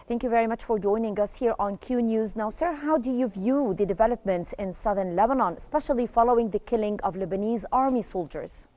Thank you very much for joining us here on Qnews. Now, sir, how do you view the developments in southern Lebanon, especially following the killing of Lebanese army soldiers?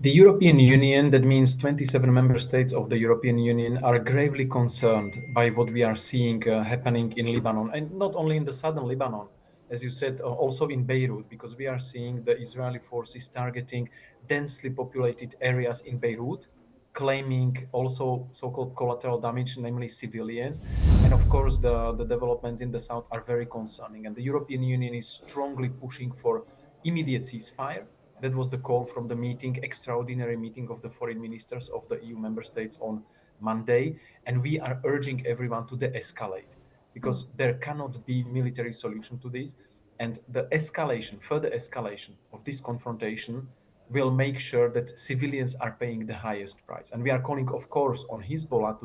The European Union, that means 27 member states of the European Union, are gravely concerned by what we are seeing happening in Lebanon, and not only in the southern Lebanon, as you said, also in Beirut, because we are seeing the Israeli forces targeting densely populated areas in Beirut, claiming also so-called collateral damage, namely civilians. And of course, the developments in the south are very concerning. And the European Union is strongly pushing for immediate ceasefire. That was the call from the extraordinary meeting of the foreign ministers of the EU member states on Monday. And we are urging everyone to de-escalate, because there cannot be military solution to this. And the further escalation of this confrontation will make sure that civilians are paying the highest price. And we are calling, of course, on Hezbollah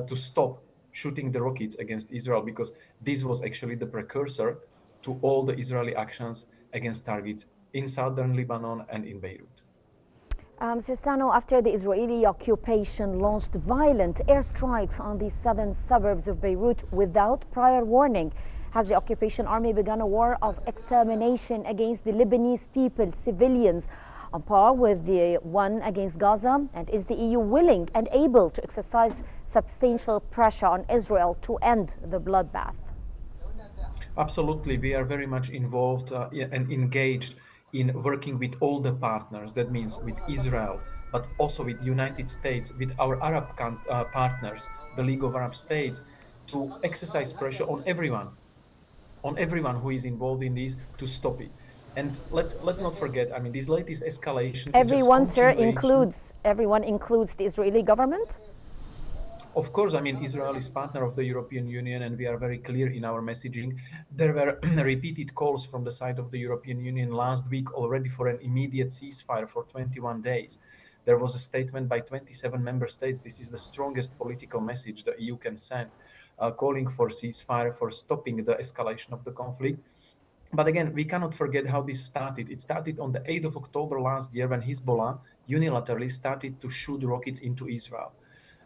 to stop shooting the rockets against Israel, because this was actually the precursor to all the Israeli actions against targets in southern Lebanon and in Beirut. Mr. Stano, after the Israeli occupation launched violent airstrikes on the southern suburbs of Beirut without prior warning, has the occupation army begun a war of extermination against the Lebanese people, civilians, on par with the one against Gaza? And is the EU willing and able to exercise substantial pressure on Israel to end the bloodbath? Absolutely. We are very much involved and engaged in working with all the partners. That means with Israel, but also with the United States, with our Arab partners, the League of Arab States, to exercise pressure on everyone who is involved in this to stop it. And let's not forget, I mean, this latest escalation is just Everyone, sir, continuation. everyone includes the Israeli government? Of course, I mean, Israel is partner of the European Union, and we are very clear in our messaging. There were repeated calls from the side of the European Union last week already for an immediate ceasefire for 21 days. There was a statement by 27 member states. This is the strongest political message the EU can send, calling for ceasefire, for stopping the escalation of the conflict. But again, we cannot forget how this started. It started on the 8th of October last year, when Hezbollah unilaterally started to shoot rockets into Israel.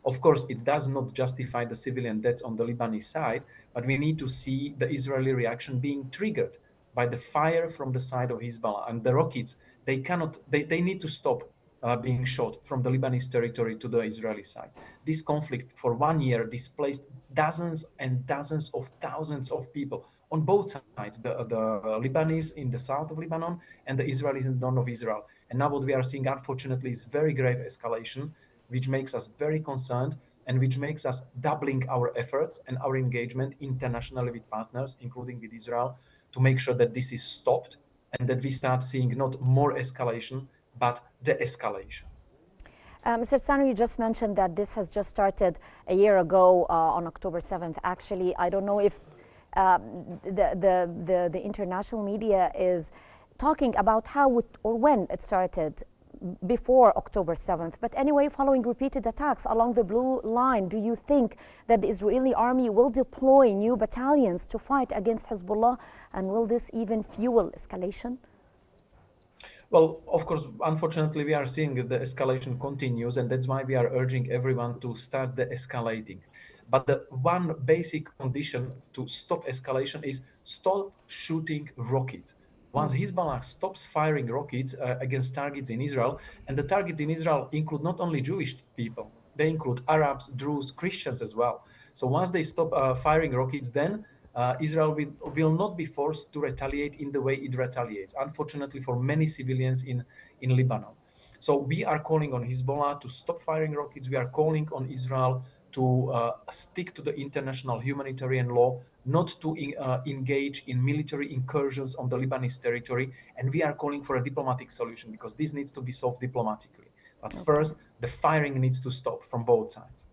Of course, it does not justify the civilian deaths on the Lebanese side, but we need to see the Israeli reaction being triggered by the fire from the side of Hezbollah. And the rockets, they need to stop being shot from the Lebanese territory to the Israeli side. This conflict for 1 year displaced dozens and dozens of thousands of people on both sides, the Lebanese in the south of Lebanon and the Israelis in the north of Israel. And now what we are seeing, unfortunately, is very grave escalation, which makes us very concerned and which makes us doubling our efforts and our engagement internationally with partners, including with Israel, to make sure that this is stopped and that we start seeing not more escalation, but de-escalation. Mr. Stano, you just mentioned that this has just started a year ago on October 7th. Actually, I don't know if the international media is talking about how or when it started before October 7th. But anyway, following repeated attacks along the Blue Line, do you think that the Israeli army will deploy new battalions to fight against Hezbollah? And will this even fuel escalation? Well, of course, unfortunately, we are seeing the escalation continues, and that's why we are urging everyone to start the escalating. But the one basic condition to stop escalation is stop shooting rockets. Once Hezbollah stops firing rockets against targets in Israel, and the targets in Israel include not only Jewish people, they include Arabs, Druze, Christians as well. So once they stop firing rockets, then Israel will not be forced to retaliate in the way it retaliates, unfortunately, for many civilians in Lebanon. So we are calling on Hezbollah to stop firing rockets. We are calling on Israel to stick to the international humanitarian law, not to engage in military incursions on the Lebanese territory. And we are calling for a diplomatic solution, because this needs to be solved diplomatically. But first, the firing needs to stop from both sides.